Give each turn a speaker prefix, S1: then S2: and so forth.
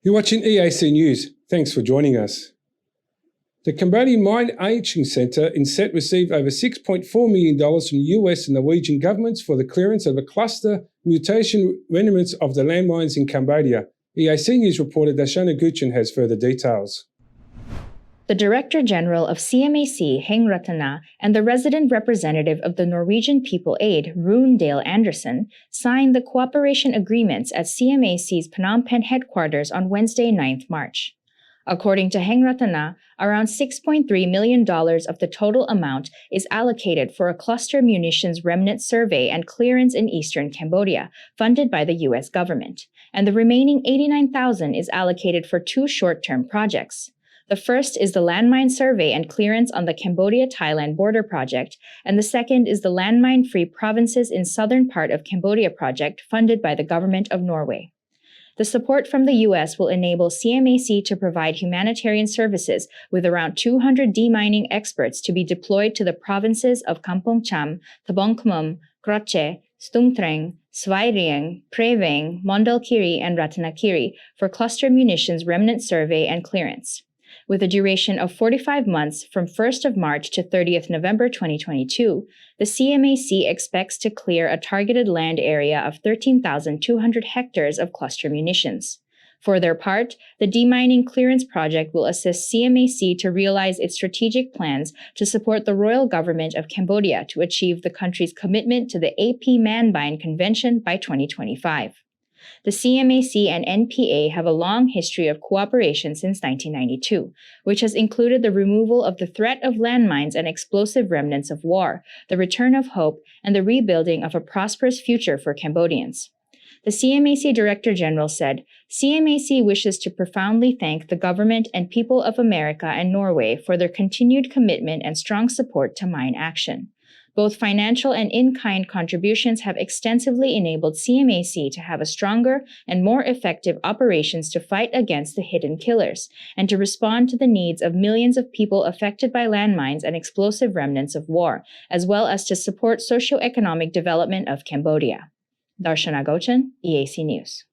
S1: You're watching EAC News. Thanks for joining us. The Cambodian Mine Action Centre in Set received over $6.4 million from U.S and Norwegian governments for the clearance of a cluster Munition Remnants of the landmines in Cambodia. EAC News reporter Darshana Guchen has further details.
S2: The Director General of CMAC, Heng Ratana, and the resident representative of the Norwegian People Aid, Rune Andresen, signed the cooperation agreements at CMAC's Phnom Penh headquarters on Wednesday, 9th March. According to Heng Ratana, around $6.3 million of the total amount is allocated for a cluster munitions remnant survey and clearance in Eastern Cambodia, funded by the U.S. government, and the remaining $89,000 is allocated for two short-term projects. The first is the Landmine Survey and Clearance on the Cambodia-Thailand Border project, and the second is the Landmine Free Provinces in southern part of Cambodia project funded by the Government of Norway. The support from the U.S. will enable CMAC to provide humanitarian services with around 200 demining experts to be deployed to the provinces of Kampong Cham, Tabong Khmum, Krache, Stungtreng, Svay Rieng, Preveng, Mondulkiri, and Ratanakiri for cluster munitions remnant survey and clearance. With a duration of 45 months from 1st of March to 30th November 2022, the CMAC expects to clear a targeted land area of 13,200 hectares of cluster munitions. For their part, the demining clearance project will assist CMAC to realize its strategic plans to support the royal government of Cambodia to achieve the country's commitment to the AP Landmine Convention by 2025. The CMAC and NPA have a long history of cooperation since 1992, which has included the removal of the threat of landmines and explosive remnants of war, the return of hope, and the rebuilding of a prosperous future for Cambodians. The CMAC Director General said, CMAC wishes to profoundly thank the government and people of America and Norway for their continued commitment and strong support to mine action. Both financial and in-kind contributions have extensively enabled CMAC to have a stronger and more effective operations to fight against the hidden killers and to respond to the needs of millions of people affected by landmines and explosive remnants of war, as well as to support socio-economic development of Cambodia. Darshana Guchen, EAC News.